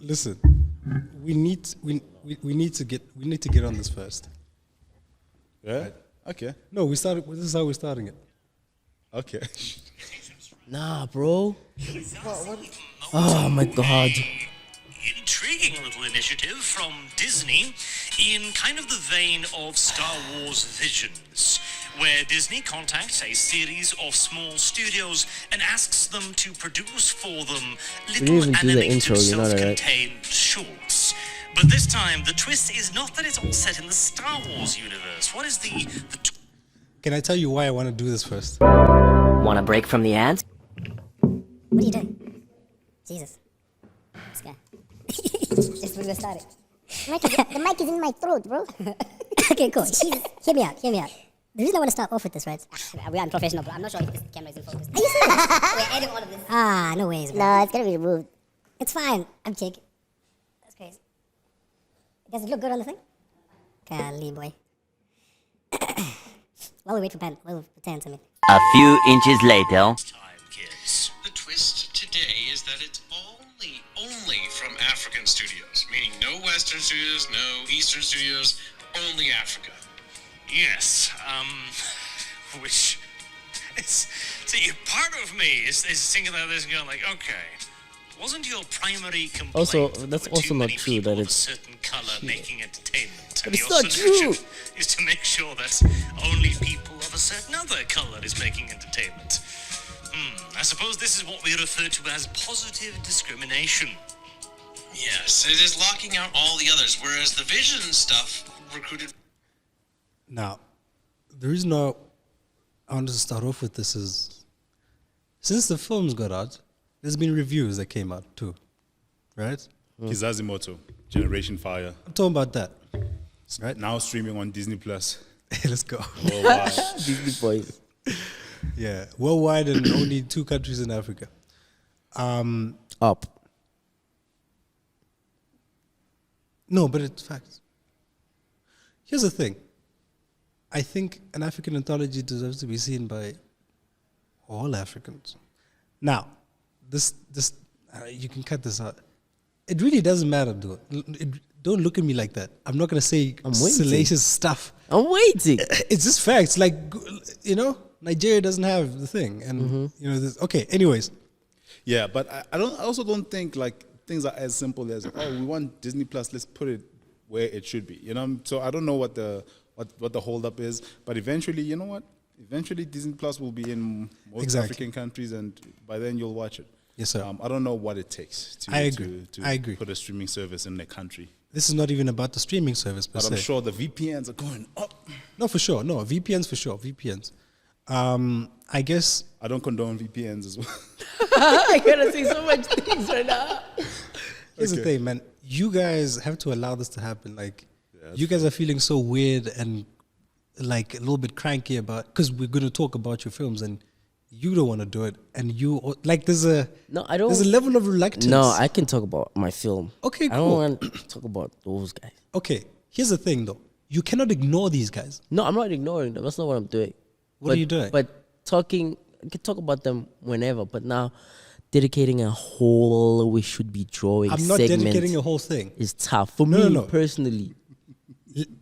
Listen, we need to get on this first. Yeah. Right. Okay. No, we started. This is how we're starting it. Okay. Nah, bro. Oh my God. Intriguing little initiative from Disney in kind of the vein of Star Wars Visions, where Disney contacts a series of small studios and asks them to produce for them little animated self-contained shorts. But this time, the twist is not that it's all set in the Star Wars universe. What is the Can I tell you why I want to do this first? Want a break from the ads? What are you doing? Jesus. This guy. Just when we started. The mic is in my throat, bro. Okay, cool. Hear me out. The reason I want to start off with this, right? We are unprofessional, bro. I'm not sure if this camera is in focus. Are you serious? We're editing all of this. Ah, no ways, bro. No, it's gonna be removed. It's fine. I'm kidding. That's crazy. Does it look good on the thing? Golly, boy. While we wait for Tan to me. A few inches later. time, kids? The twist today is that it's only from African studios, meaning no Western studios, no Eastern studios, only Africa. Yes, which it's see, part of me is thinking about this and going like, okay, wasn't your primary complaint Also, that's with also too not many true people that of it's a certain color making entertainment? But And it's your not solution true. is to make sure that only people of a certain other color is making entertainment. I suppose this is what we refer to as positive discrimination. Yes, it is locking out all the others, whereas the Vision stuff recruited. Now, the reason I wanted to start off with this is, since the films got out, there's been reviews that came out too, right? KIZAZI MOTO, Generation Fire. I'm talking about that. Right now streaming on Disney Plus. Let's go. Worldwide. Disney boys. Yeah, worldwide and only 2 countries in Africa. Up. No, but it's facts. Here's the thing. I think an African anthology deserves to be seen by all Africans. Now, this you can cut this out. It really doesn't matter, dude. Don't look at me like that. I'm not gonna say salacious stuff. I'm waiting. It's just facts. Like, you know, Nigeria doesn't have the thing, and you know. Okay. Anyways, Yeah, but I also don't think like things are as simple as, oh, we want Disney Plus, let's put it where it should be. You know, so I don't know what the holdup is, but eventually, you know what? Eventually, Disney Plus will be in most African countries, and by then you'll watch it. Yes, sir. I don't know what it takes to, I agree. Put a streaming service in the country. This is not even about the streaming service per But se. I'm sure the VPNs are going up. No, for sure. No, VPNs for sure. VPNs. I guess. I don't condone VPNs as well. I gotta say so much things right now. Here's the thing, man. You guys have to allow this to happen. Like, you guys are feeling so weird and like a little bit cranky about, because we're going to talk about your films and you don't want to do it, and you like there's a level of reluctance. No, I can talk about my film. Okay, cool. I don't want to talk about those guys. Okay, here's the thing though. You cannot ignore these guys. No, I'm not ignoring them. That's not what I'm doing. What are you doing? But I can talk about them whenever. But now, dedicating a whole we should be drawing. I'm not dedicating a whole thing. It's tough for me personally.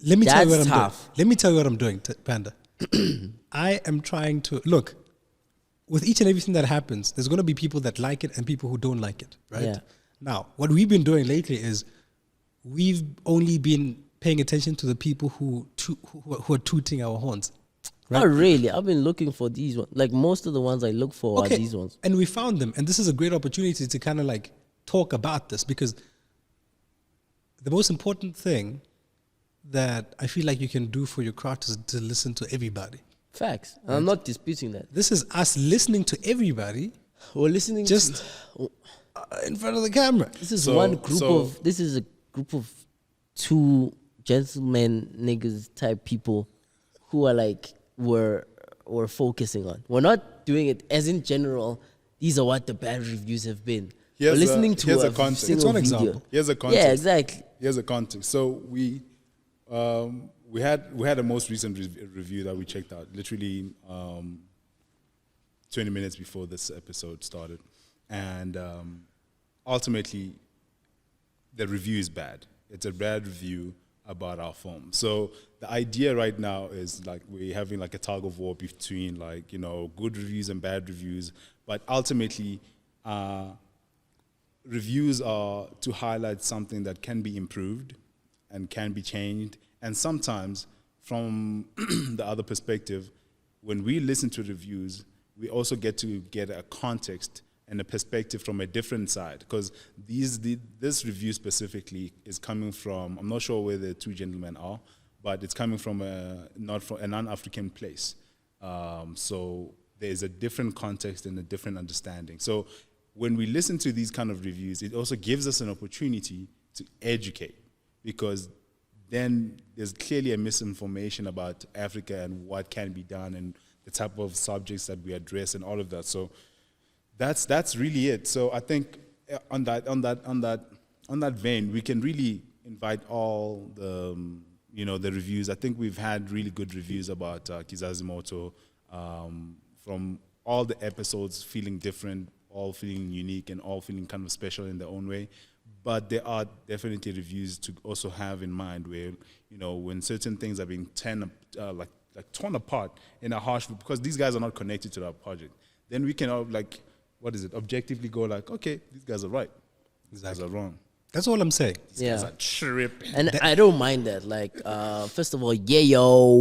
Let me tell you what I'm tough. doing. Let me tell you what I'm doing, Panda. I am trying to look. With each and everything that happens, there's going to be people that like it and people who don't like it, right? Yeah. Now, what we've been doing lately is we've only been paying attention to the people who are tooting our horns. Right? Not really. I've been looking for these ones. Like most of the ones I look for are these ones. And we found them. And this is a great opportunity to kind of like talk about this, because the most important thing that I feel like you can do for your craft is to listen to everybody. Facts. Right? I'm not disputing that. This is us listening to everybody. We're listening just in front of the camera. This is one group of. This is a group of 2 gentlemen niggas type people who are like we're focusing on. We're not doing it as in general. These are what the bad reviews have been. We're listening to here's a a context. It's one video. example. Here's a context. Yeah, exactly. Here's a context. So we had a most recent review that we checked out, literally 20 minutes before this episode started, and ultimately the review is bad. It's a bad review about our film. So the idea right now is like we're having like a tug of war between like, you know, good reviews and bad reviews. But ultimately, reviews are to highlight something that can be improved and can be changed. And sometimes from the other perspective, when we listen to reviews, we also get to get a context and a perspective from a different side, because this review specifically is coming from, I'm not sure where the two gentlemen are, but it's coming from a non-African place. So there's a different context and a different understanding. So when we listen to these kind of reviews, it also gives us an opportunity to educate, because then there's clearly a misinformation about Africa and what can be done and the type of subjects that we address and all of that. So that's really it. So I think on that vein, we can really invite all the the reviews. I think we've had really good reviews about KIZAZI MOTO, from all the episodes feeling different, all feeling unique, and all feeling kind of special in their own way. But there are definitely reviews to also have in mind where, when certain things are being torn apart in a harsh way, because these guys are not connected to that project, then we can objectively go like, okay, these guys are right, these guys are wrong. That's all I'm saying. These guys are tripping. And I don't mind that. Like, first of all, yo,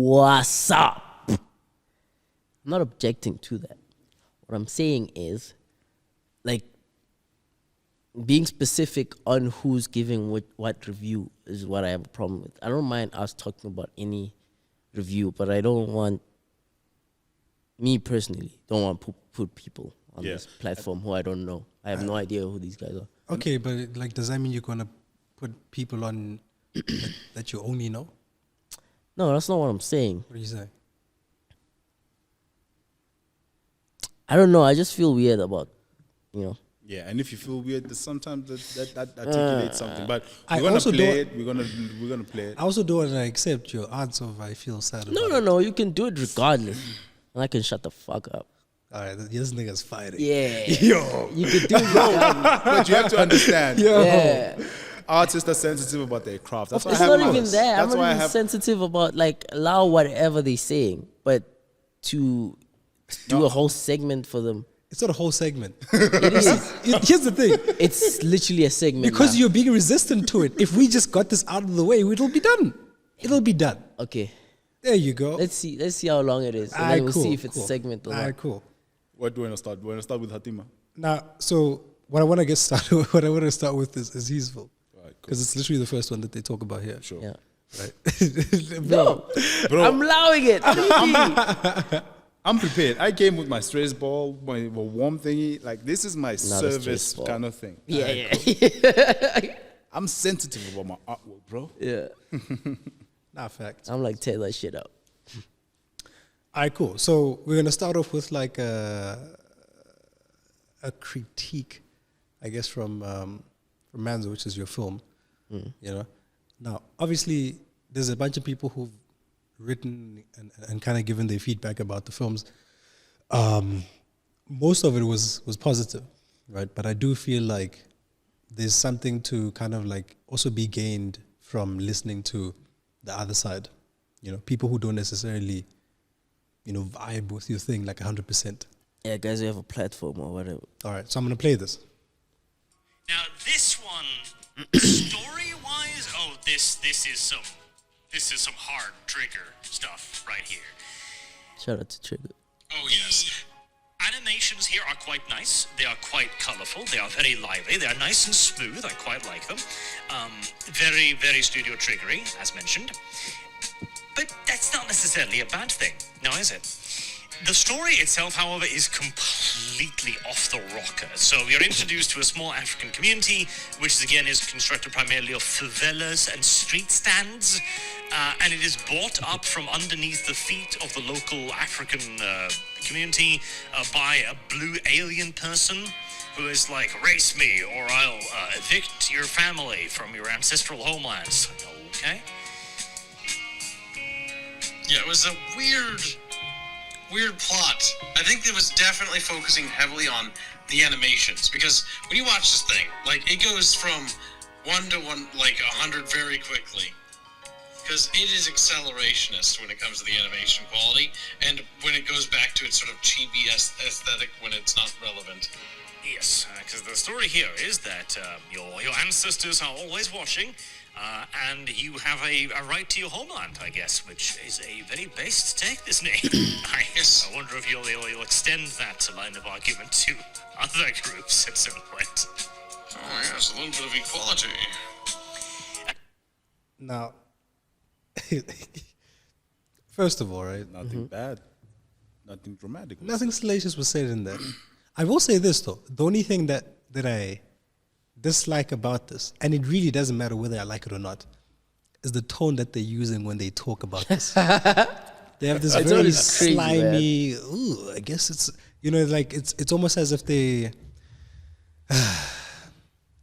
what's up? I'm not objecting to that. What I'm saying is, like, being specific on who's giving what review is what I have a problem with. I don't mind us talking about any review, but I don't want, me personally, don't want to put people on this platform who I don't know. I have no idea who these guys are. Okay, but like, does that mean you're gonna put people on that you only know? No, that's not what I'm saying. What do you say? I don't know. I just feel weird about, Yeah, and if you feel weird, sometimes that articulates something. But I we're gonna also play don't- it. We're gonna play it. I also don't want to accept your answer if I feel sad about it. No. You can do it regardless, and I can shut the fuck up. All right, this nigga's fighting. Yeah, Yo. you can do it regardless. But you have to understand, Yeah, artists are sensitive about their craft. That's why it's I have not even mine. that. I'm That's why I not even have. sensitive about allow whatever they're saying, but to do a whole segment for them, It's not a whole segment. it is. Here's the thing. It's literally a segment Because now. you're being resistant to it. If we just got this out of the way, it'll be done. It'll be done. Okay, There you go. let's see how long it is, and Alright, then we'll cool, see if it's cool. a segment or not. Alright, cool. What do you want to start? Do you want to start with Hatima? Now, so what I want to get started with, what I want to start with is his film. Alright, cool. Because it's literally the first one that they talk about here. Sure. Yeah. Right? No, I'm allowing it. What do you mean? I'm prepared. I came with my stress ball, my warm thingy. Like, this is my Not a stress service ball. kind of thing. Yeah. I'm sensitive about my artwork, bro. Yeah. Nah, facts. I'm like, tear that shit up. All right, cool. So we're gonna start off with like a critique, I guess, from Manzo, which is your film. Now, obviously, there's a bunch of people who've written and kind of given their feedback about the films. Most of it was positive, right? But I do feel like there's something to kind of like also be gained from listening to the other side. People who don't necessarily vibe with your thing like 100%. Yeah, guys, we have a platform or whatever. All right, so I'm going to play this. Now this one, story-wise, this is some hard trigger stuff right here. Shout out to Trigger. Oh, yes. Animations here are quite nice. They are quite colorful. They are very lively. They are nice and smooth. I quite like them. Very, very studio triggery, as mentioned. But that's not necessarily a bad thing, now is it? The story itself, however, is completely off the rocker. So you're introduced to a small African community, which again is constructed primarily of favelas and street stands, and it is brought up from underneath the feet of the local African community by a blue alien person who is like, race me or I'll evict your family from your ancestral homelands. Okay? Yeah, it was a weird weird plot. I think it was definitely focusing heavily on the animations because when you watch this thing, like it goes from 1 to 1, like 100 very quickly. Because it is accelerationist when it comes to the animation quality, and when it goes back to its sort of chibi aesthetic when it's not relevant. Yes, because the story here is that your ancestors are always watching, and you have a right to your homeland, I guess, which is a very based take, Disney. I wonder if you'll extend that line of argument to other groups at some point. Oh yes, a little bit of equality. Now, first of all, right? Nothing bad, nothing dramatic. Nothing salacious was said in there. I will say this though: the only thing that I dislike about this, and it really doesn't matter whether I like it or not, is the tone that they're using when they talk about this. They have this It's very always crazy, slimy. Ooh, I guess it's like it's almost as if they.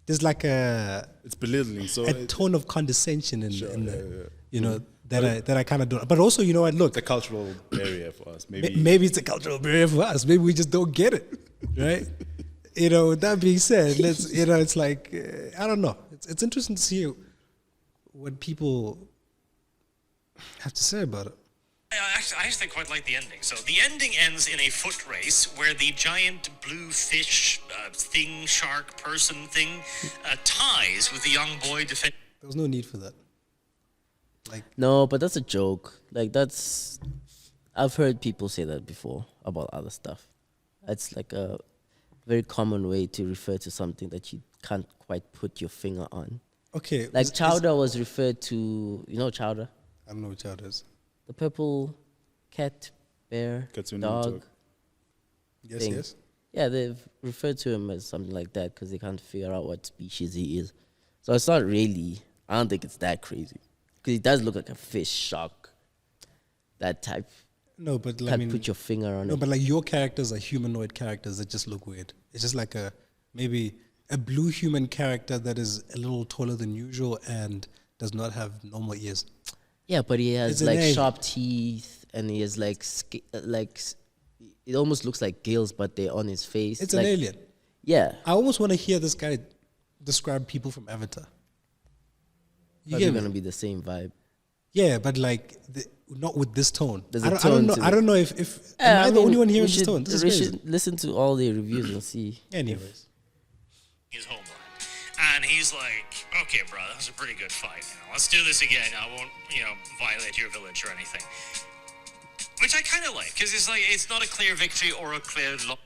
There's like It's belittling. So a tone of condescension in the, yeah. you know, that I kind of don't. But also, you know what? Look, it's a cultural barrier for us. Maybe maybe it's a cultural barrier for us. Maybe we just don't get it, right? You know, with that being said, let's, you know, it's like, I don't know. It's interesting to see what people have to say about it. I actually quite like the ending. So the ending ends in a foot race where the giant blue fish thing, shark person thing, ties with the young boy defending. There was no need for that. Like, No, but that's a joke. Like that's, I've heard people say that before about other stuff. That's like a very common way to refer to something that you can't quite put your finger on. okay. Like chowder was referred to, you know chowder? I don't know what child is. The purple cat, bear, Cartoon dog. Network. Yes, thing. yes. Yeah, they've referred to him as something like that because they can't figure out what species he is. So it's not really, I don't think it's that crazy. Because he does look like a fish, shark, that type. No, but I Can't mean, put your finger on no, it. but like your characters are humanoid characters that just look weird. It's just like maybe a blue human character that is a little taller than usual and does not have normal ears. Yeah, but he It's has an like alien. sharp teeth and he has like, it almost looks like gills, but they're on his face. It's like, an alien. Yeah. I almost want to hear this guy describe people from Avatar. You Probably get me? gonna be the same vibe. Yeah, but like not with this tone. There's I a don't tone know. to I it. don't know if am I the only one hearing this tone? This is we crazy. should listen to all the reviews and see. Anyways, his homeland. And he's like, okay, bro, that was a pretty good fight. You know, let's do this again. I won't, violate your village or anything. Which I kind of like, because it's like, it's not a clear victory or a clear loss.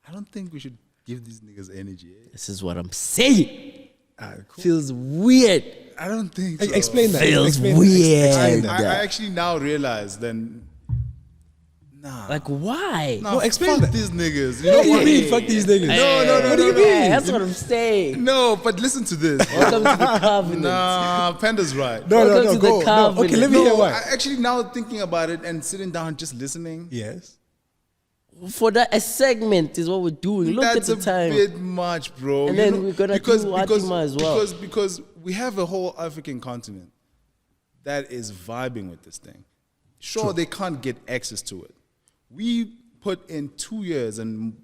I don't think we should give these niggas energy. This is what I'm saying. Cool. Feels weird. I don't think so. explain that. Feels Explain weird. Explain I that. actually now realize then. Nah. Like why? Nah, No, explain fuck that. these niggas. What do you mean? Fuck these niggas. No. What do you mean? Yeah, that's what I'm saying. No, but listen to this. Welcome to the covenant. Nah, Panda's right. Welcome to the Go. No, covenant. okay, let me hear No, why. I actually now thinking about it and sitting down just listening. Yes. For that, a segment is what we're doing. Look That's at the time. a bit much, bro. And You then know, we're gonna do Atima as well. Because we have a whole African continent that is vibing with this thing. Sure, they can't get access to it. We put in 2 years and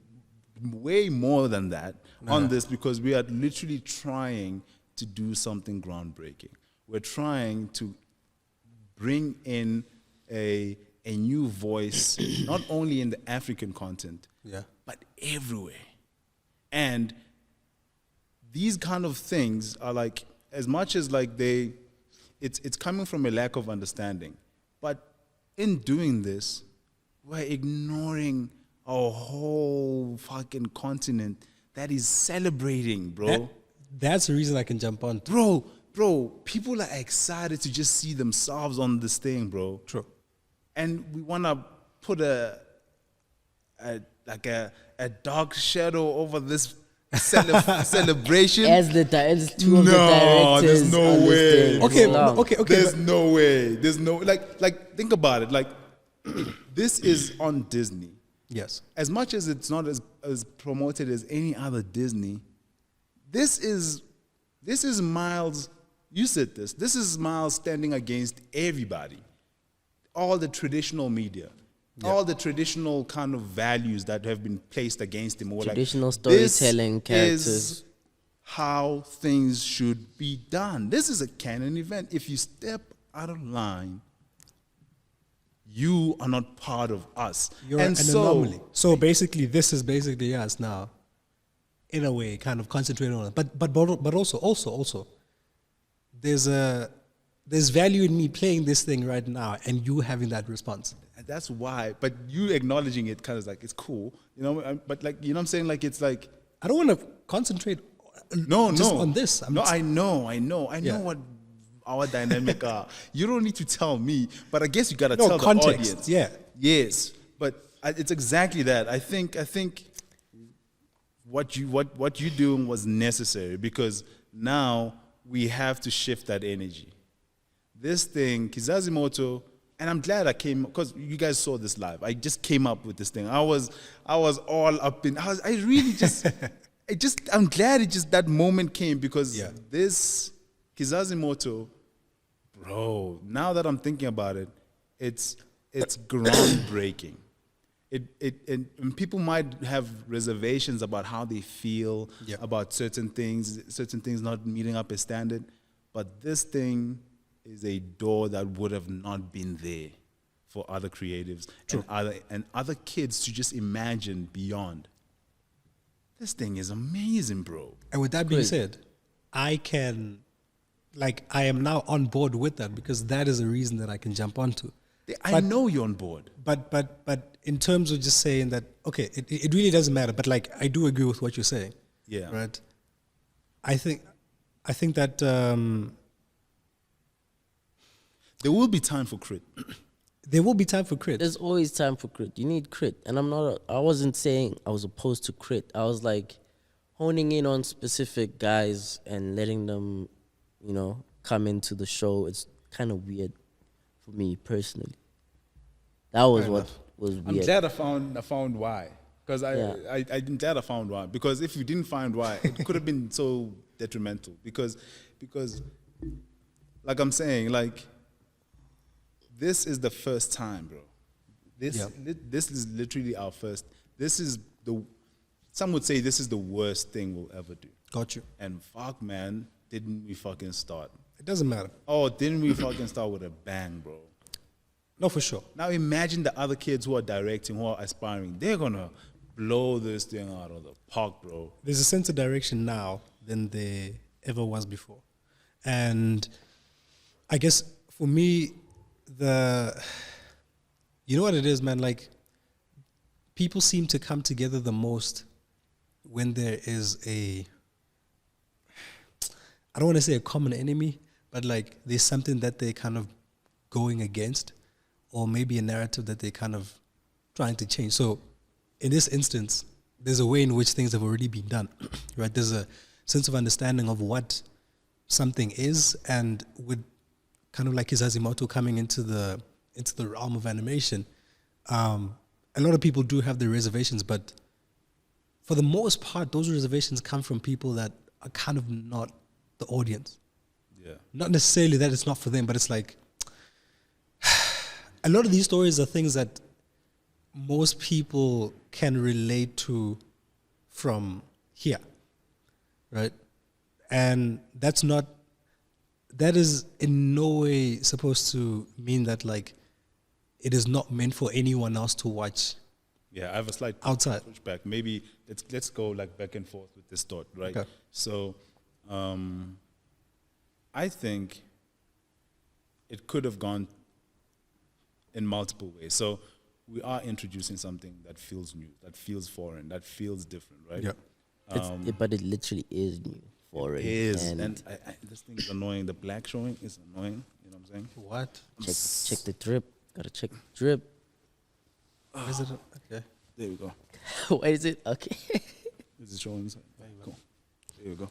way more than that on this because we are literally trying to do something groundbreaking. We're trying to bring in a new voice, not only in the African continent, but everywhere. And these kind of things are like, as much as like it's coming from a lack of understanding. But in doing this, we're ignoring a whole fucking continent that is celebrating, bro. That's the reason I can jump on. Bro, people are excited to just see themselves on this thing, bro. True. And we want to put a dark shadow over this celebration. As two of the No, directors. there's no on this way. thing. Okay, Islam. okay. There's but- no way. There's no like think about it. Like this is on Disney. Yes. As much as it's not as promoted as any other Disney, this is Miles. You said this. This is Miles standing against everybody. all the traditional media, all the traditional kind of values that have been placed against him. Traditional this storytelling, characters. is how things should be done. This is a canon event. If you step out of line, you are not part of us. You're an anomaly. So basically, this is basically us now, in a way, kind of concentrating on it. But also, there's value in me playing this thing right now and you having that response. And that's why. But you acknowledging it kind of like it's cool, you know. But like, you know what I'm saying? Like, it's like I don't want to concentrate. No, just no. on this. I know Yeah. what our dynamic are. You don't need to tell me, but I guess you gotta No, tell context, the audience. yeah. Yes, but it's exactly that. I think what you doing was necessary because now we have to shift that energy. This thing, KIZAZI MOTO, and I'm glad I came because you guys saw this live. I just came up with this thing. I was all up in. I'm glad it just that moment came because this KIZAZI MOTO, bro. Now that I'm thinking about it, it's groundbreaking. And people might have reservations about how they feel about certain things not meeting up a standard, but this thing is a door that would have not been there for other creatives and other kids to just imagine beyond. This thing is amazing, bro. And with that being said, I am now on board with that because that is a reason that I can jump onto. I know you're on board. But in terms of just saying that, okay, it really doesn't matter. But like, I do agree with what you're saying. Yeah. Right. I think that there will be time for crit. There will be time for crit. There's always time for crit. You need crit. And I wasn't saying I was opposed to crit. I was like honing in on specific guys and letting them, you know, come into the show. It's kind of weird for me personally. That was what was weird. I'm glad I found why. Because I'm glad I found why. Because if you didn't find why, it could have been so detrimental. Because like I'm saying, like, this is the first time, bro. This is literally our first. Some would say this is the worst thing we'll ever do. Got you. And fuck, man, didn't we fucking start? It doesn't matter. Oh, didn't we fucking start with a bang, bro? No, for sure. Now imagine the other kids who are directing, who are aspiring. They're gonna blow this thing out of the park, bro. There's a sense of direction now than there ever was before. And I guess for me, you know what it is, man? Like, people seem to come together the most when there is I don't want to say a common enemy, but like there's something that they're kind of going against, or maybe a narrative that they're kind of trying to change. So in this instance, there's a way in which things have already been done, right? There's a sense of understanding of what something is, and with kind of like KIZAZI MOTO coming into the realm of animation, a lot of people do have their reservations, but for the most part, those reservations come from people that are kind of not the audience. Yeah. Not necessarily that it's not for them, but it's like a lot of these stories are things that most people can relate to from here, right? And that is in no way supposed to mean that like it is not meant for anyone else to watch. Yeah, I have a slight outside pushback. Maybe let's go like back and forth with this thought, right? Okay. So, I think it could have gone in multiple ways. So we are introducing something that feels new, that feels foreign, that feels different, right? Yeah. But it literally is new. Foreign. It is, and this thing is annoying. The black showing is annoying. You know what I'm saying? What? Check the drip. Gotta check the drip. Is it okay? There we go. What is it? Okay. Is it showing? Cool. There we go.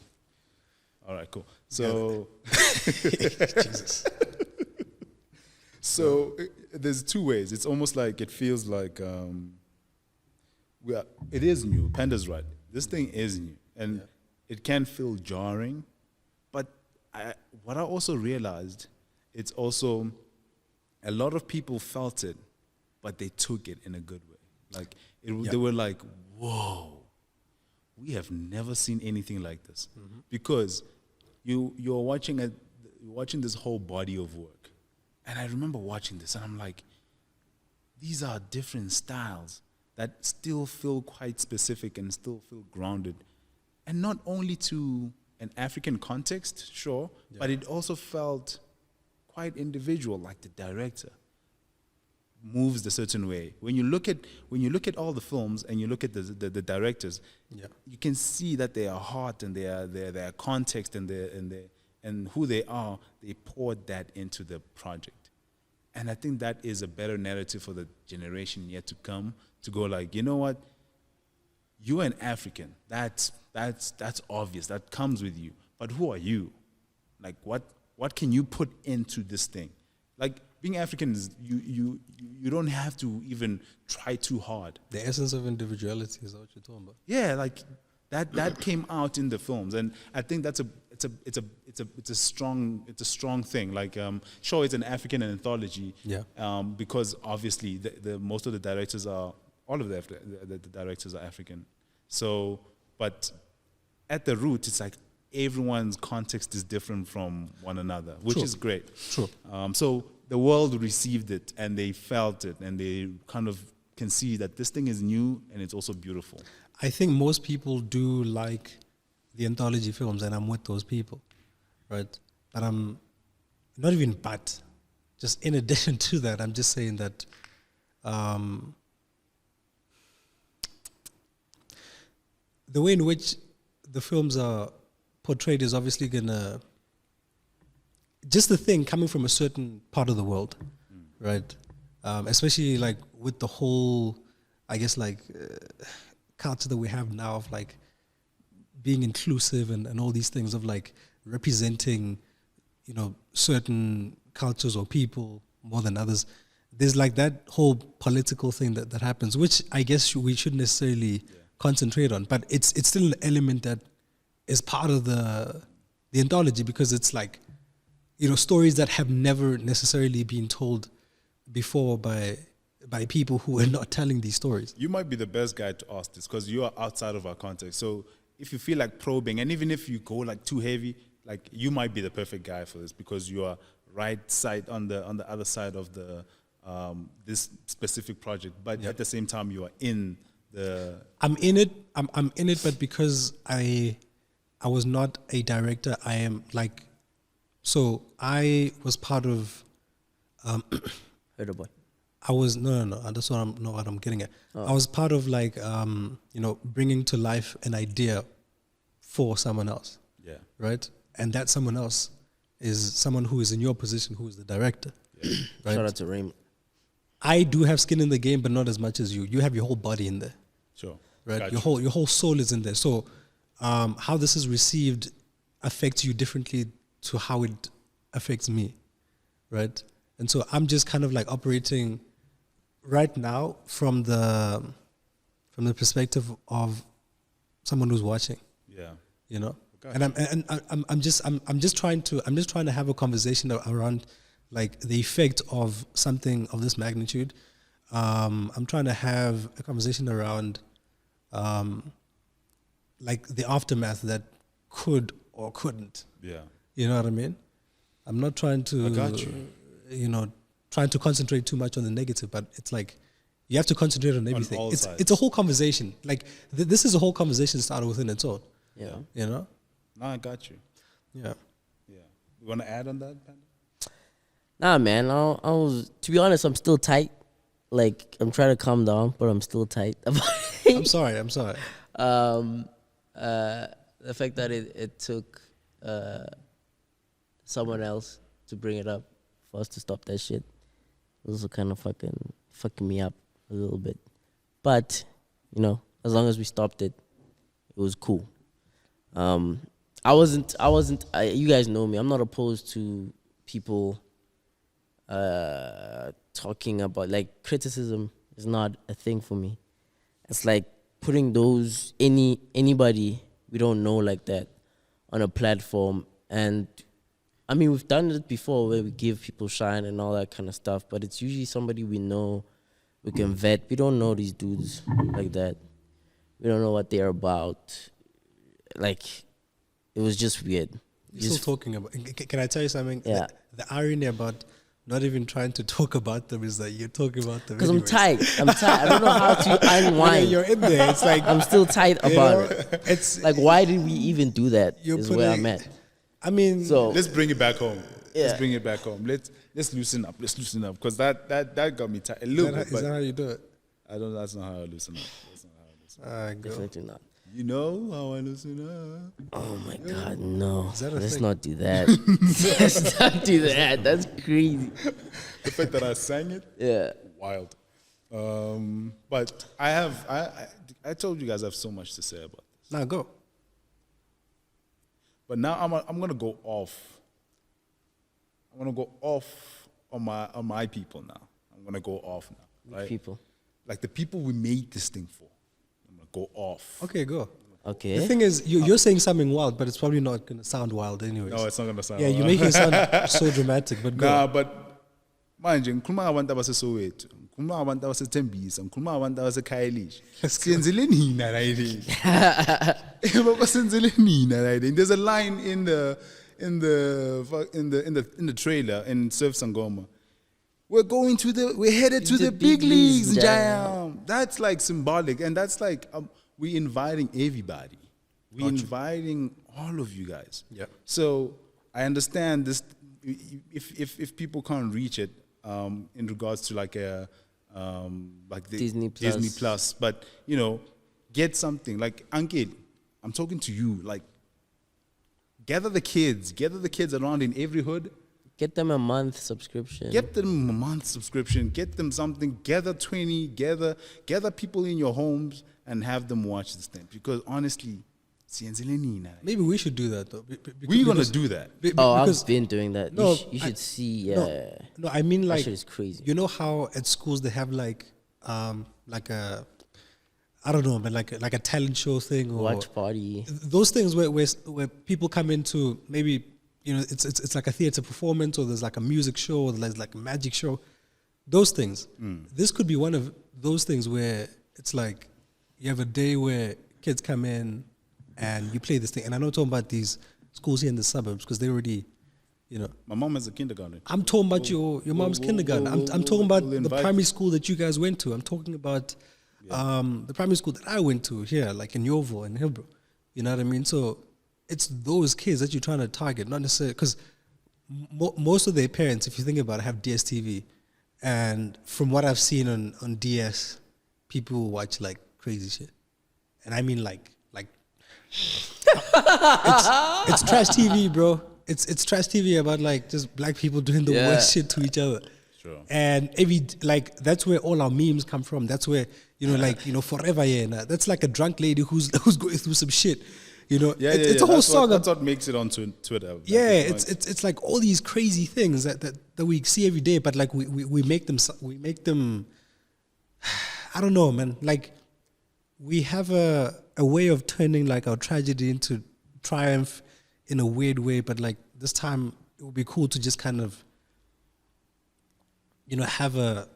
All right, cool. So, Jesus. So there's two ways. It's almost like it feels like it is new. Panda's right. This thing is new, and it can feel jarring. But what I also realized, it's also a lot of people felt it, but they took it in a good way. Like they were like, "Whoa, we have never seen anything like this," because you're watching this whole body of work, and I remember watching this, and I'm like, these are different styles that still feel quite specific and still feel grounded, and not only to an African context, sure, but it also felt quite individual. Like the director moves a certain way. When you look at all the films and you look at the directors, you can see that their heart and their context and who they are. They poured that into the project, and I think that is a better narrative for the generation yet to come. To go like, you know what, you're an African. That's obvious. That comes with you. But who are you? Like what can you put into this thing? Like being African is you don't have to even try too hard. The essence of individuality is what you're talking about. Yeah, like that came out in the films, and I think that's a strong thing. Like sure, it's an African anthology. Because obviously the most of the directors are all of the directors are African. So, but at the root, it's like everyone's context is different from one another, which is great. True. So the world received it and they felt it and they kind of can see that this thing is new and it's also beautiful. I think most people do like the anthology films, and I'm with those people, right? But I'm not even but. Just in addition to that, I'm just saying that the way in which the films are portrayed is obviously gonna just the thing coming from a certain part of the world, right? Especially like with the whole, I guess like culture that we have now of like being inclusive and all these things of like representing, you know, certain cultures or people more than others. There's like that whole political thing that happens, which I guess we shouldn't necessarily concentrate on, but it's still an element that is part of the anthology, because it's like, you know, stories that have never necessarily been told before by people who are not telling these stories. You might be the best guy to ask this because you are outside of our context. So if you feel like probing, and even if you go like too heavy, like you might be the perfect guy for this because you are right side on the other side of the this specific project. But at the same time, you are in the. I'm in it, but because I was not a director, I am like, so I was part of. Boy. I was no. That's what I'm getting at. I was part of like you know, bringing to life an idea for someone else. Yeah. Right, and that someone else is someone who is in your position, who is the director. Yeah. Right? Shout out to Raymond. I do have skin in the game, but not as much as you. You have your whole body in there. Sure. Right. Gotcha. Your whole soul is in there. So how this is received affects you differently to how it affects me. Right. And so I'm just kind of like operating right now from the perspective of someone who's watching. Yeah. You know. Gotcha. And I'm just trying to have a conversation around like the effect of something of this magnitude. I'm trying to have a conversation around like the aftermath that could or couldn't. Yeah. You know what I mean? I'm not trying to, I got you. You know, trying to concentrate too much on the negative, but it's like you have to concentrate on everything. all sides. It's a whole conversation. Like this is a whole conversation started within its own. Yeah. You know? No, I got you. Yeah. Yeah. You want to add on that, Panda? Nah, man. I was, to be honest, I'm still tight. Like, I'm trying to calm down, but I'm still tight. I'm sorry. The fact that it took someone else to bring it up for us to stop that shit was also kind of fucking me up a little bit. But, you know, as long as we stopped it, it was cool. I wasn't. You guys know me. I'm not opposed to people talking about, like, criticism is not a thing for me. It's like putting anybody we don't know like that on a platform and I mean, we've done it before where we give people shine and all that kind of stuff, but it's usually somebody we know, we can vet. We don't know these dudes like that. We don't know what they're about. Like, it was just weird. You're still talking about. Can I tell you something? Yeah. The irony about not even trying to talk about them is that you're talking about them. Because I'm anyways. tight. I don't know how to unwind. You're in there. It's like I'm still tight about it. It's Like, why did we even do that? You're Is where I'm at. I mean, So Let's bring it back home. Yeah. Let's bring it back home. Let's loosen up. Let's loosen up because that got me tight a is little that, bit. is that But how you do it? I don't. That's not how I loosen up. That's not how I loosen up. Go. definitely not. You know how I loosen up. Oh my God, no. that a Let's thing? not do that. Let's not do that. That's crazy. The fact that I sang it, Yeah. wild. But I told you guys I have so much to say about this. Now go. But now I'm gonna go off. I'm gonna go off on my people now. I'm gonna go off now. Right? People. Like the people we made this thing for. I'm gonna go off. Okay, go. Okay. The thing is, you're saying something wild, but it's probably not going to sound wild anyways. No, it's not gonna sound. Yeah, you're wild. making it sound so dramatic, but go. Nah, but manje ngikhuluma ngabantu abaseSoweto, ngikhuluma ngabantu abaseThembisa, ngikhuluma ngabantu abaseKhayelitsha. Siyenzele nina la yini? Baba senzele nina la yini? There's a line in the trailer in Surf Sangoma. We're headed to the big leagues, Jam. That's like symbolic, and that's like we're inviting everybody. We're inviting all of you guys. Yeah. So I understand this. If people can't reach it, in regards to like a like the Disney Plus. Disney Plus, but you know, get something like Ankit. I'm talking to you. Like, gather the kids around in every hood. Get them a month subscription. Get them a month subscription. Get them something. Gather 20. Gather people in your homes and have them watch this thing. Because honestly, Maybe we should do that though. we're gonna do that. I've been doing that. No, You should see. No, I mean like shit is crazy. You know how at schools they have like a I don't know, but like a talent show thing or Watch party. those things where people come into maybe it's like a theater performance or there's like a music show or there's like a magic show. Those things. This could be one of those things where it's like you have a day where kids come in and you play this thing. And I know I'm talking about these schools here in the suburbs because they already, My mom is a kindergarten. I'm talking about your mom's kindergarten. I'm talking about the primary school that you guys went to. I'm talking about the primary school that I went to here, like in Yeovil and Hillbrook. You know what I mean? So it's those kids that you're trying to target, not necessarily because most of their parents, if you think about it, have DSTV. And from what I've seen on DS, people watch like crazy shit. And I mean like it's trash TV, bro. It's trash TV about like just black people doing the worst shit to each other. Sure. And that's where all our memes come from. That's where forever, that's like a drunk lady who's going through some shit. It's a whole song. That's what makes it onto Twitter. Yeah, it's like all these crazy things that we see every day, but like we make them. I don't know, man. Like we have a way of turning like our tragedy into triumph in a weird way, but like this time it would be cool to just kind of have a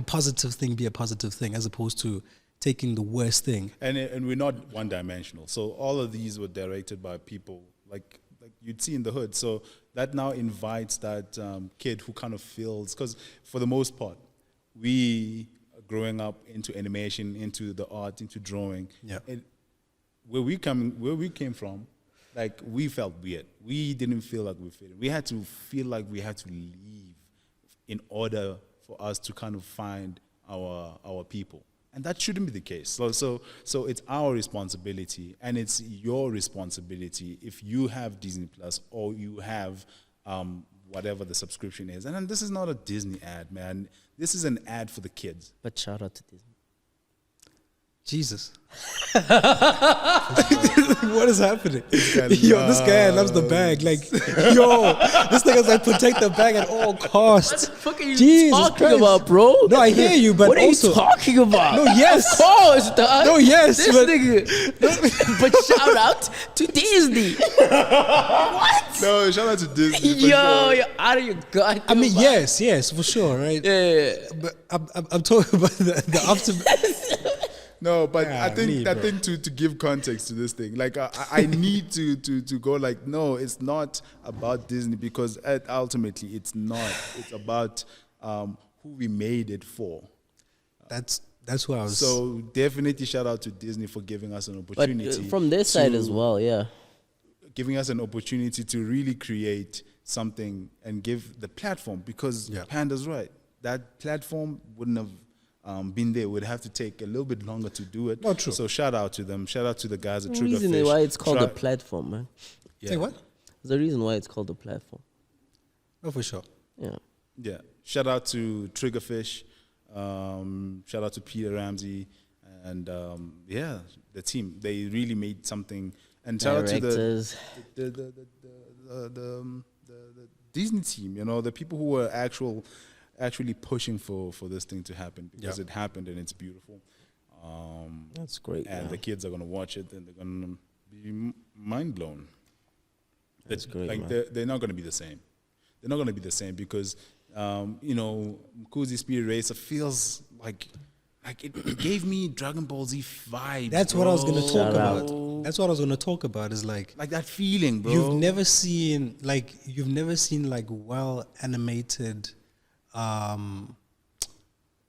positive thing be a positive thing as opposed to taking the worst thing. And we're not one dimensional. So all of these were directed by people like you'd see in the hood. So that now invites that kid who kind of feels, because for the most part, we are growing up into animation, into the art, into drawing. Yeah. Where we came from, like we felt weird. We didn't feel like we fit in. We had to feel like we had to leave in order for us to kind of find our people. And that shouldn't be the case. So it's our responsibility, and it's your responsibility if you have Disney Plus or you have whatever the subscription is. And this is not a Disney ad, man. This is an ad for the kids. But shout out to Disney. Jesus. What is happening? guy Yo, this guy loves the bag. Like, yo, this nigga's like protect the bag at all costs. What the fuck are you Jesus talking Christ. about, bro? No, I hear you, but what are also you talking about? No, yes. Of course, dog. No, yes, This but- nigga. But shout out to Disney. No, shout out to Disney. for Yo, sure. you're out of your goddamn I mean, mind. yes, for sure, right? Yeah. But I'm talking about the after. No, but Yeah, I think bro. to give context to this thing, like I need to go like, no, it's not about Disney, because ultimately it's not. It's about who we made it for. That's who I was. So definitely shout out to Disney for giving us an But opportunity. from their side to- as well, yeah. giving us an opportunity to really create something and give the platform, because Yeah. Panda's right. That platform wouldn't have been there. It would have to take a little bit longer to do it. Not true. So shout out to them. Shout out to the guys at The Trigger reason Fish. why it's called a Try- platform, man. Say what? There's a reason why it's called a platform. Oh, for sure. Yeah. Yeah. Shout out to Triggerfish. Shout out to Peter Ramsey. And yeah, the team. They really made something. And shout out to Directors. the Disney team, you know, the people who were actually pushing for this thing to happen, because Yeah. it happened and it's beautiful. That's great. And man. the kids are gonna watch it and they're gonna be mind blown. That's great, Like man. they're not gonna be the same. They're not gonna be the same because you know, Mkuzi Spirit Racer feels like it gave me Dragon Ball Z vibes. That's what I was gonna bro. talk Shout out. about. That's what I was gonna talk about. Is like Like that feeling, bro. you've never seen like well animated,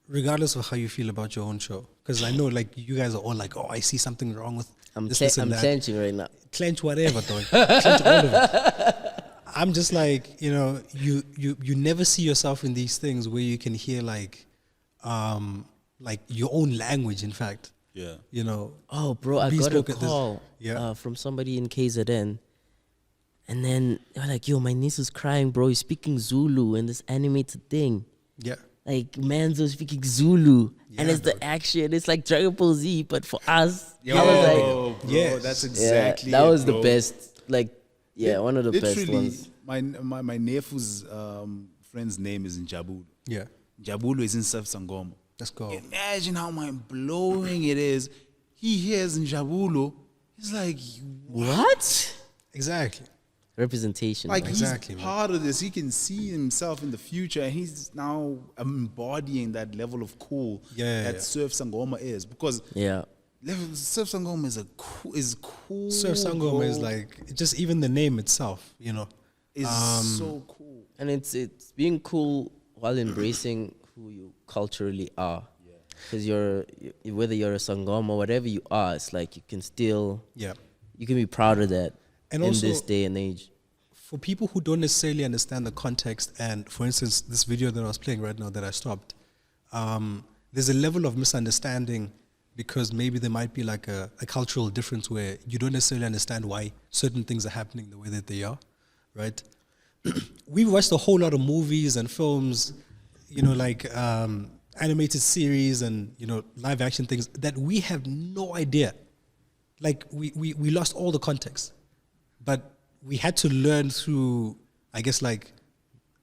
regardless of how you feel about your own show. Because I know like you guys are all like, oh, I see something wrong with I'm this and that. clenching right now. Clench whatever, dog. Clench all of it. I'm just like, you know, you never see yourself in these things where you can hear like your own language. In fact, Yeah. you know. Oh, bro, I got a Bespoke at this- call yeah. from somebody in KZN. And then they're like, yo, my niece is crying, bro. He's speaking Zulu in this animated thing. Yeah. Like, Manzo speaking Zulu. and Yeah, it's the action. It's like Dragon Ball Z, but for us. Yo, I was like, bro, Yes. that's yeah, exactly that it, was the bro. best. Like, yeah, one of the best Literally, ones. my nephew's friend's name is Njabulu. Yeah. Njabulu is in Surf Sangoma. Let's go. Imagine how mind blowing it is. He hears Njabulu. He's like, What? Exactly. Representation. like man. Exactly, he's man. part of this. He can see himself in the future, and he's now embodying that level of cool Yeah, that yeah. Surf Sangoma is. Because Yeah. Surf Sangoma is cool. Surf Sangoma is like just even the name itself, you know. is so cool. And it's being cool while embracing who you culturally are. Because whether you're a Sangoma or whatever you are, it's like you can still, Yeah. you can be proud of that And in also- this day and age. For people who don't necessarily understand the context, and for instance, this video that I was playing right now that I stopped, there's a level of misunderstanding because maybe there might be like a cultural difference where you don't necessarily understand why certain things are happening the way that they are, right? We've watched a whole lot of movies and films, you know, like animated series and, you know, live action things that we have no idea. Like we lost all the context, but we had to learn through, I guess, like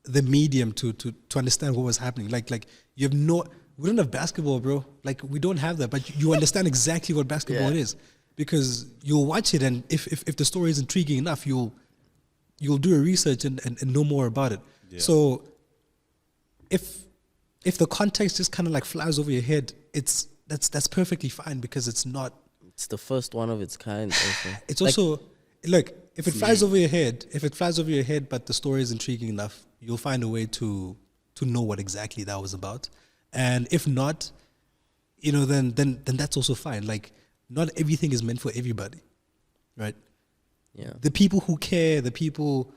the medium to understand what was happening. Like you have we don't have basketball, bro. Like we don't have that, but you understand exactly what basketball is because you'll watch it, and if the story is intriguing enough, you'll do a research and know more about it. Yeah. So if the context just kind of like flies over your head, that's perfectly fine because it's not. It's the first one of its kind. Also. It's Like, also look, if it flies over your head, but the story is intriguing enough, you'll find a way to know what exactly that was about. And if not, you know, then that's also fine. Like not everything is meant for everybody, right? yeah. The people who care, the people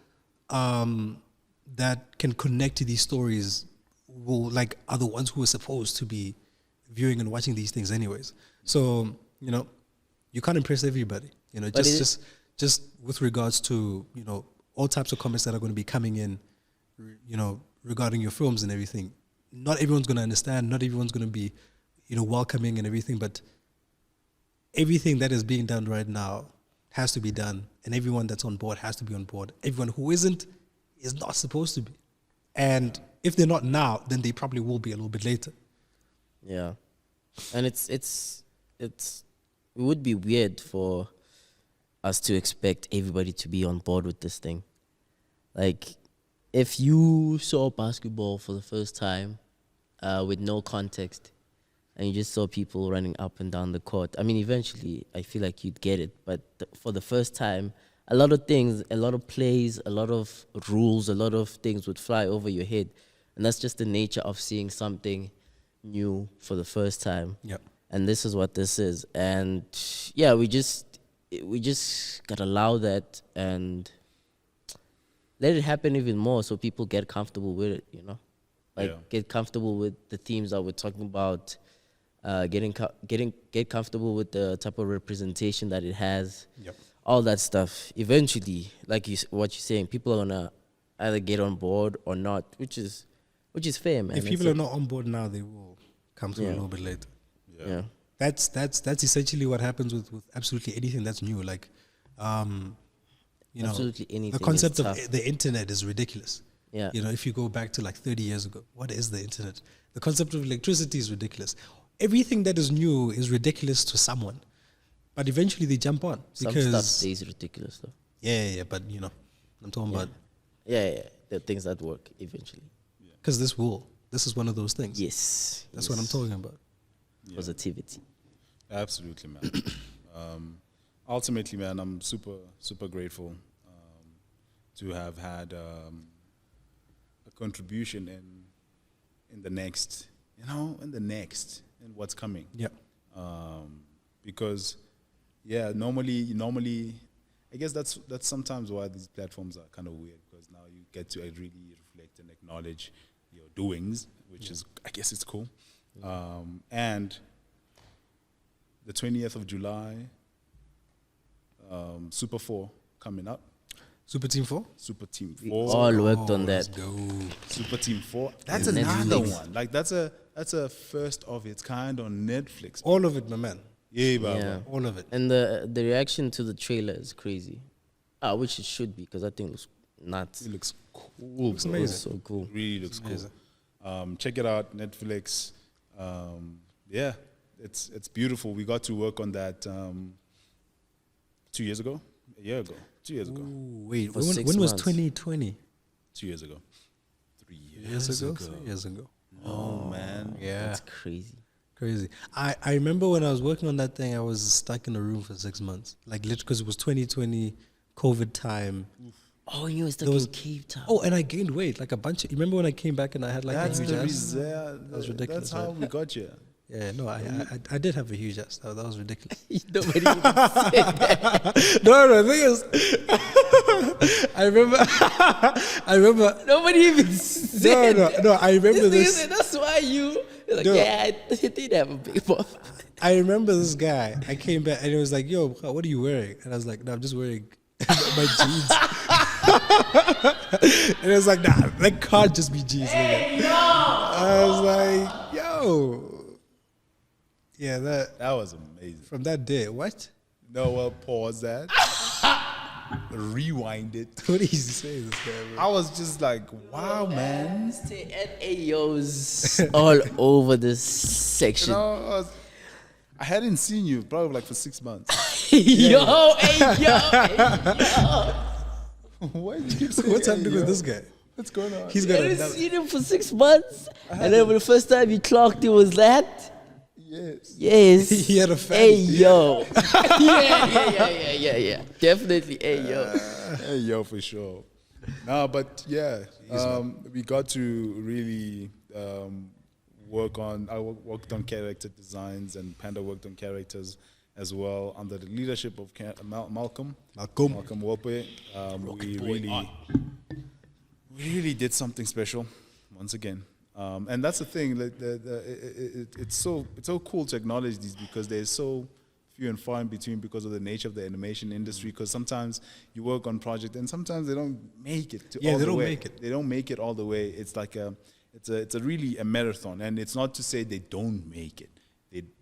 that can connect to these stories are the ones who are supposed to be viewing and watching these things anyways. So, you know, you can't impress everybody. You know, But just with regards to, you know, all types of comments that are going to be coming in, you know, regarding your films and everything. Not everyone's going to understand. Not everyone's going to be, you know, welcoming and everything. But everything that is being done right now has to be done, and everyone that's on board has to be on board. Everyone who isn't is not supposed to be. And if they're not now, then they probably will be a little bit later. Yeah, and it would be weird for us to expect everybody to be on board with this thing. Like, if you saw basketball for the first time with no context, and you just saw people running up and down the court, I mean, eventually, I feel like you'd get it. But for the first time, a lot of things, a lot of plays, a lot of rules, a lot of things would fly over your head. And that's just the nature of seeing something new for the first time. Yep. And this is what this is. And yeah, we just gotta allow that and let it happen even more so people get comfortable with it, you know? Like, get comfortable with the themes that we're talking about, get comfortable with the type of representation that it has. Yep. All that stuff. Eventually, like what you're saying, people are gonna either get on board or not, which is fair, man. If people are not on board now, they will come to a little bit later. Yeah. That's essentially what happens with absolutely anything that's new. Like, you know, Absolutely anything the is concept of tough. the internet is ridiculous. Yeah. You know, if you go back to like 30 years ago, what is the internet? The concept of electricity is ridiculous. Everything that is new is ridiculous to someone, but eventually they jump on Some because stuff stays ridiculous though. yeah. But you know, I'm talking about Yeah. The things that work eventually. because this is one of those things. Yes. That's what I'm talking about. Positivity. Absolutely, man. Ultimately, man, I'm super, super grateful to have had a contribution in the next, in what's coming. Yeah. Because, normally, I guess that's sometimes why these platforms are kind of weird, because now you get to really reflect and acknowledge your doings, which is, I guess it's cool. And the 20th of July, Super 4 coming up. Super Team 4? Super Team 4. We all worked on Let's that. go. Super Team 4. That's Yeah, another Netflix. one. Like, that's a first of its kind on Netflix. All of it, my man. Yeah, baba. Yeah. All of it. And the reaction to the trailer is crazy. Which it should be, because I think it looks nuts. It looks cool. Looks amazing. It's so cool. Really looks Amazing. cool. Check it out, Netflix. Yeah, it's beautiful. We got to work on that 2 years ago, a year ago, 2 years ago, Ooh, wait, For when 6 was months. 2020? 2 years ago, 3 Years ago? 3 years ago. Oh man, Yeah. That's crazy. Crazy. I remember when I was working on that thing, I was stuck in a room for 6 months. Like, literally, because it was 2020, COVID time. Oh, you were stuck There was- in Cape Town. Oh, and I gained weight, like a bunch of... You remember when I came back and I had like that's a huge the ass? reason. That was ridiculous, That's how right? we got you. Yeah, no, I did have a huge ass. That was ridiculous. Nobody even said that. No, the thing is... I remember... Nobody even said that. No, I remember This this. nigga said, that's why you... Like, No. yeah, I did have a big buff. I remember this guy. I came back and he was like, "Yo, what are you wearing?" And I was like, "No, I'm just wearing my jeans." And it was like, "Nah, that can't just be jeans, nigga." I was like, "Yo, yeah, that That was amazing. from that day." What? No, well, pause that. Rewind it. What did he say, this guy? Bro? I was just like, wow, man. And Ayos all over this section. You know, I hadn't seen you probably like for 6 months. Yo, yo. Why do you keep saying What's happening hey, with yo? this guy? What's going on? He's I got didn't another. see him for 6 months. And then for the first time he clocked, it was that. Yes. Yes. He had a fan. Hey, yo. yeah. Definitely, hey, yo. Hey, yo, for sure. No, but yeah, we got to really work on. I worked on character designs, and Panda worked on characters as well under the leadership of Malcolm Wope. We really did something special once again. And that's the thing. Like it's so cool to acknowledge these, because they're so few and far in between because of the nature of the animation industry. Because sometimes you work on project and sometimes they don't make it. Yeah, all they the don't way. make it. They don't make it all the way. It's like it's a really a marathon, and it's not to say they don't make it.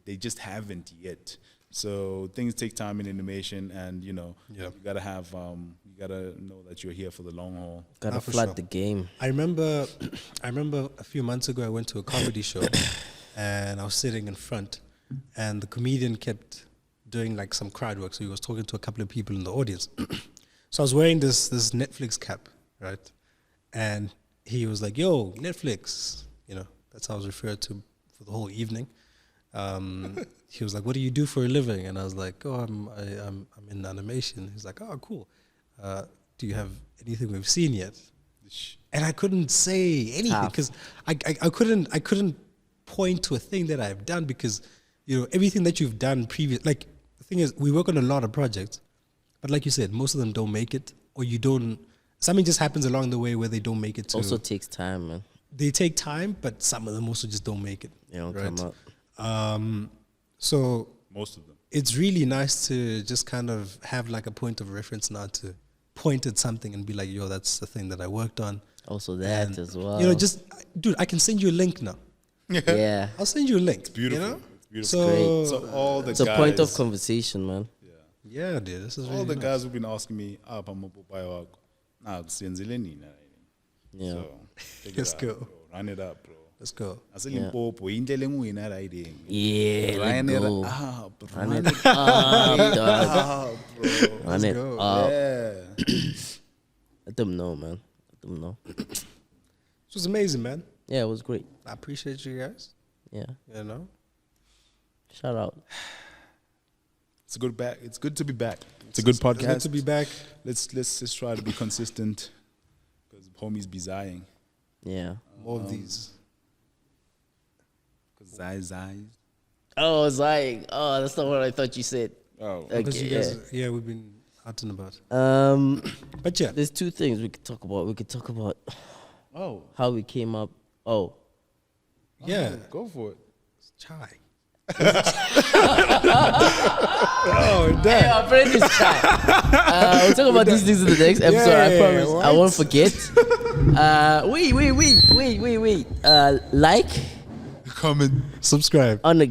They just haven't yet. So things take time in animation, and you know, Yeah. you gotta have, you gotta know that you're here for the long haul. Gotta for flood sure. the game. I remember a few months ago I went to a comedy show and I was sitting in front and the comedian kept doing like some crowd work. So he was talking to a couple of people in the audience. So I was wearing this Netflix cap, right? And he was like, "Yo, Netflix," you know, that's how I was referred to for the whole evening. He was like, "What do you do for a living?" And I was like, "Oh, I'm in animation." He's like, "Oh, cool. Do you have anything we've seen yet?" And I couldn't say anything because I couldn't point to a thing that I've done because, you know, everything that you've done previous, like the thing is we work on a lot of projects, but like you said, most of them don't make it, or you don't, something just happens along the way where they don't make it to. Also takes time, man. They take time, but some of them also just don't make it. They don't right? come up. So Most of them. it's really nice to just kind of have like a point of reference now to point at something and be like, yo, that's the thing that I worked on. Also that And, as well. You know, just, dude, I can send you a link now. yeah. I'll send you a link. It's beautiful. You know? It's beautiful. So, So all the It's a guys, point of conversation, man. yeah, dude, this is all really the nice. guys who've been asking me, Ama-Popeye wakho, nah, kusiyenzele nini?" Yeah. So check Let's it out, go. bro. Run it up, bro. Let's go. Aselimpopo indlela enguyina riding. Yeah, Run let's it go. up, Run run it it up, dog. up, bro. Run it go. up. Yeah. Let them know, man. Let them know. It was amazing, man. Yeah, it was great. I appreciate you guys. Yeah. You know? Shout out. It's a good back. It's good to be back. It's a good podcast. It's good to be back. Let's just try to be consistent because homies be zying. Yeah. More of these. Cause zai. Oh, it's like, oh, that's not what I thought you said. Oh, Because Okay, you guys, yeah, we've been out and about. But yeah, There's two things we could talk about. We could talk about oh, how we came up. Oh, yeah, go for it. chai. hey, our friend is Chai. We'll talk about these things in the next episode. I promise. I won't forget. Wait. Like Comment. Subscribe. on the